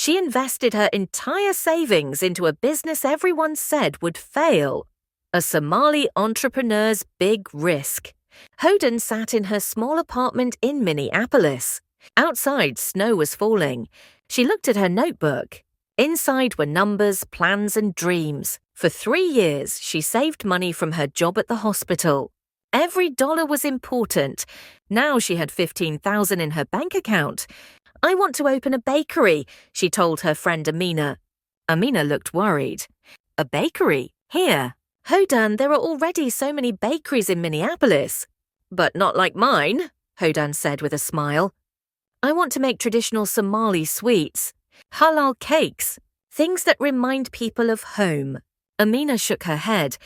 She invested her entire savings into a business everyone said would fail. A Somali entrepreneur's big risk. Hodan sat in her small apartment in Minneapolis. Outside, snow was falling. She looked at her notebook. Inside were numbers, plans, and dreams. For 3 years, she saved money from her job at the hospital. Every dollar was important. Now she had $15,000 in her bank account. "I want to open a bakery," she told her friend Amina. Amina looked worried. "A bakery? Here." "Hodan, there are already so many bakeries in Minneapolis." "But not like mine," Hodan said with a smile. "I want to make traditional Somali sweets. Halal cakes, things that remind people of home." Amina shook her head.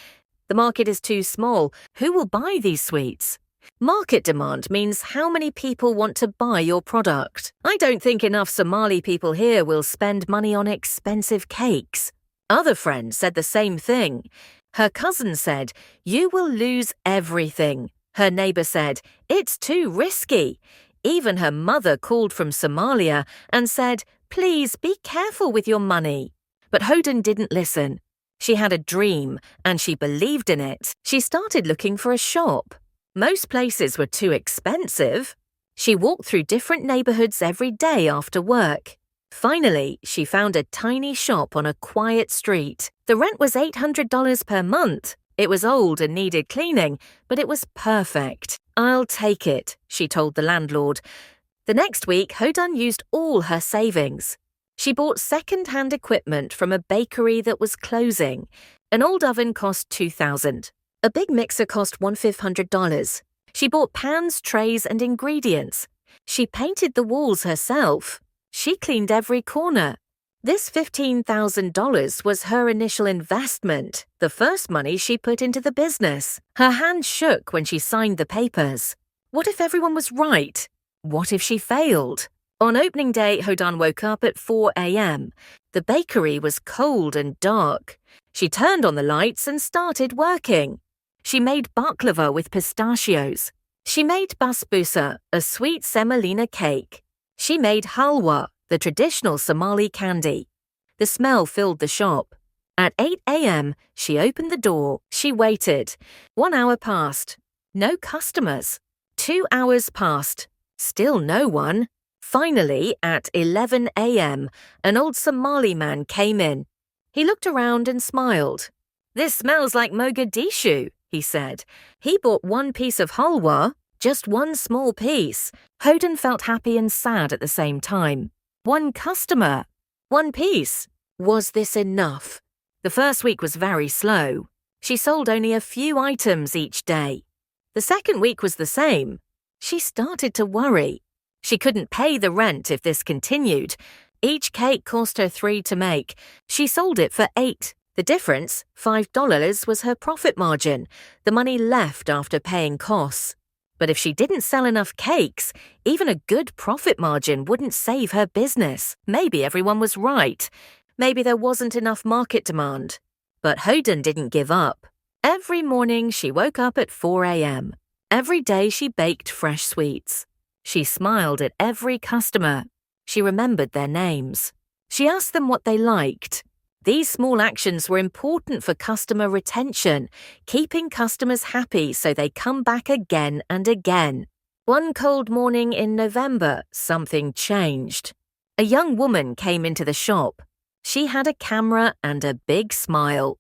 "The market is too small. Who will buy these sweets?" "Market demand means how many people want to buy your product. I don't think enough Somali people here will spend money on expensive cakes." Other friends said the same thing. Her cousin said, "You will lose everything." Her neighbor said, "It's too risky." Even her mother called from Somalia and said, "Please be careful with your money." But Hodan didn't listen. She had a dream, and she believed in it. She started looking for a shop. Most places were too expensive. She walked through different neighborhoods every day after work. Finally, she found a tiny shop on a quiet street. The rent was $800 per month. It was old and needed cleaning, but it was perfect. "I'll take it," she told the landlord. The next week, Hodan used all her savings. She bought second-hand equipment from a bakery that was closing. An old oven cost $2,000. A big mixer cost $1,500. She bought pans, trays, and ingredients. She painted the walls herself. She cleaned every corner. This $15,000 was her initial investment, the first money she put into the business. Her hand shook when she signed the papers. What if everyone was right? What if she failed? On opening day, Hodan woke up at 4 a.m. The bakery was cold and dark. She turned on the lights and started working. She made baklava with pistachios. She made basbousa, a sweet semolina cake. She made halwa, the traditional Somali candy. The smell filled the shop. At 8 a.m., she opened the door. She waited. 1 hour passed. No customers. 2 hours passed. Still no one. Finally, at 11 a.m., an old Somali man came in. He looked around and smiled. "This smells like Mogadishu," he said. He bought one piece of halwa, just one small piece. Hodan felt happy and sad at the same time. One customer. One piece. Was this enough? The first week was very slow. She sold only a few items each day. The second week was the same. She started to worry. She couldn't pay the rent if this continued. Each cake cost her $3 to make. She sold it for $8. The difference, $5, was her profit margin, the money left after paying costs. But if she didn't sell enough cakes, even a good profit margin wouldn't save her business. Maybe everyone was right. Maybe there wasn't enough market demand. But Hodan didn't give up. Every morning she woke up at 4 a.m. Every day she baked fresh sweets. She smiled at every customer. She remembered their names. She asked them what they liked. These small actions were important for customer retention, keeping customers happy so they come back again and again. One cold morning in November, something changed. A young woman came into the shop. She had a camera and a big smile.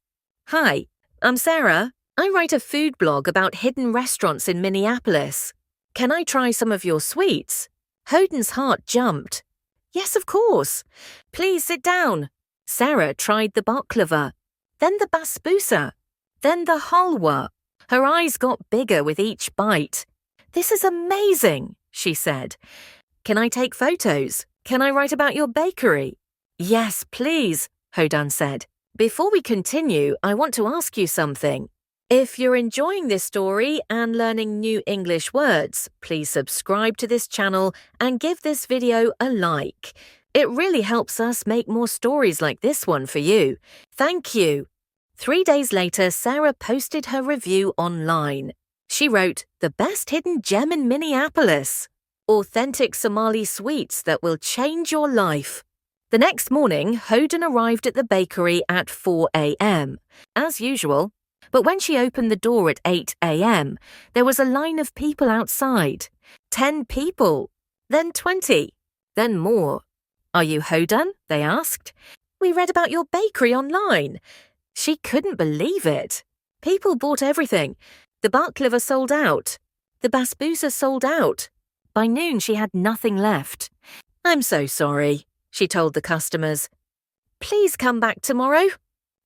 "Hi, I'm Sarah. I write a food blog about hidden restaurants in Minneapolis. Can I try some of your sweets?" Hodan's heart jumped. "Yes, of course. Please sit down." Sarah tried the baklava, then the basbousa, then the halwa. Her eyes got bigger with each bite. "This is amazing," she said. "Can I take photos? Can I write about your bakery?" "Yes, please," Hodan said. "Before we continue, I want to ask you something. If you're enjoying this story and learning new English words, please subscribe to this channel and give this video a like. It really helps us make more stories like this one for you. Thank you." 3 days later, Sarah posted her review online. She wrote, "The best hidden gem in Minneapolis. Authentic Somali sweets that will change your life." The next morning, Hodan arrived at the bakery at 4 a.m., as usual. But when she opened the door at 8 a.m., there was a line of people outside. 10 people, then 20, then more. "Are you Hodan?" they asked. "We read about your bakery online." She couldn't believe it. People bought everything. The baklava sold out. The basbousa sold out. By noon, she had nothing left. "I'm so sorry," she told the customers. "Please come back tomorrow."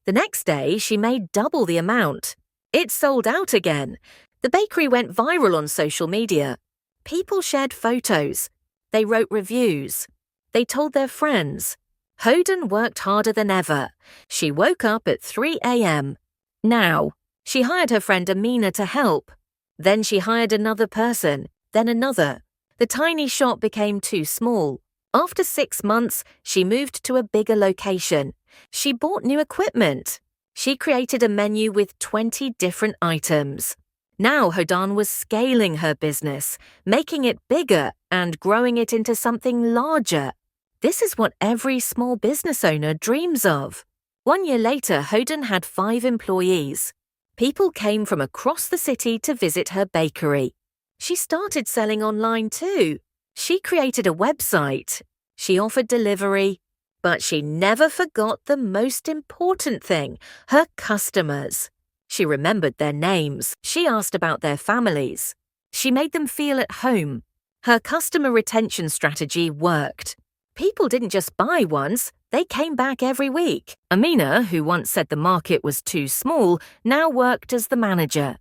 The next day, she made double the amount. It sold out again. The bakery went viral on social media. People shared photos. They wrote reviews. They told their friends. Hodan worked harder than ever. She woke up at 3 a.m. Now, she hired her friend Amina to help. Then she hired another person, then another. The tiny shop became too small. After 6 months, she moved to a bigger location. She bought new equipment. She created a menu with 20 different items. Now Hodan was scaling her business, making it bigger and growing it into something larger. This is what every small business owner dreams of. 1 year later, Hodan had 5 employees. People came from across the city to visit her bakery. She started selling online too. She created a website. She offered delivery. But she never forgot the most important thing, her customers. She remembered their names. She asked about their families. She made them feel at home. Her customer retention strategy worked. People didn't just buy once, they came back every week. Amina, who once said the market was too small, now worked as the manager.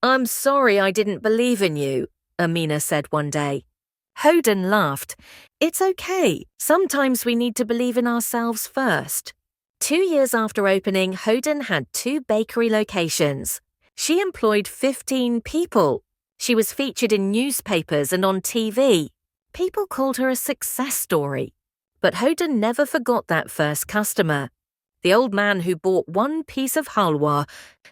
"I'm sorry I didn't believe in you," Amina said one day. Hodan laughed. "It's okay. Sometimes we need to believe in ourselves first." 2 years after opening, Hodan had 2 bakery locations. She employed 15 people. She was featured in newspapers and on TV. People called her a success story. But Hodan never forgot that first customer. The old man who bought 1 piece of halwa.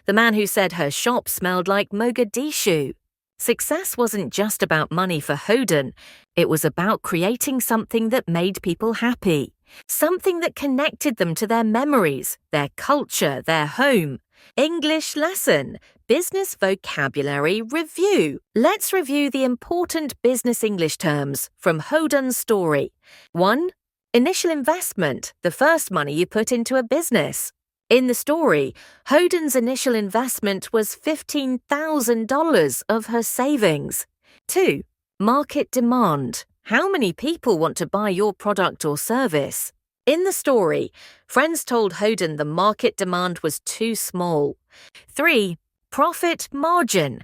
The man who said her shop smelled like Mogadishu. Success wasn't just about money for Hodan. It was about creating something that made people happy. Something that connected them to their memories, their culture, their home. English lesson, business vocabulary review. Let's review the important business English terms from Hodan's story. 1. Initial investment, the first money you put into a business. In the story, Hodan's initial investment was $15,000 of her savings. 2. Market demand. How many people want to buy your product or service? In the story, friends told Hodan the market demand was too small. 3. Profit margin.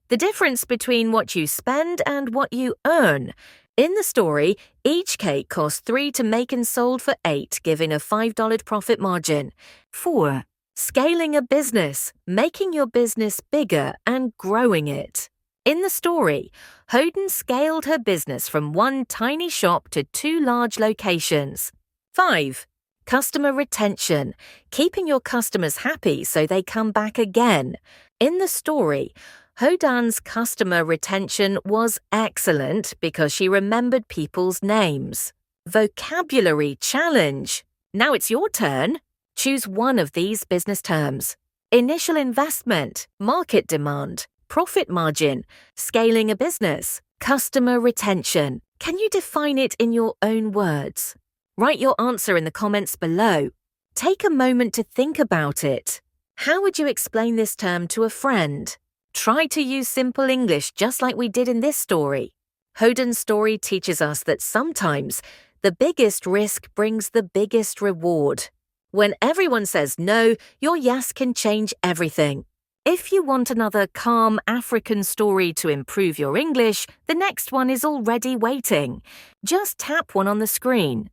The difference between what you spend and what you earn. In the story, each cake cost 3 to make and sold for 8, giving a $5 profit margin. 4. Scaling a business, making your business bigger and growing it. In the story, Hodan scaled her business from 1 tiny shop to 2 large locations. 5. Customer retention, keeping your customers happy so they come back again. In the story, Hodan's customer retention was excellent because she remembered people's names. Vocabulary challenge. Now it's your turn. Choose one of these business terms. Initial investment, market demand, profit margin, scaling a business, customer retention. Can you define it in your own words? Write your answer in the comments below. Take a moment to think about it. How would you explain this term to a friend? Try to use simple English just like we did in this story. Hodan's story teaches us that sometimes the biggest risk brings the biggest reward. When everyone says no, your yes can change everything. If you want another calm African story to improve your English, the next one is already waiting. Just tap one on the screen.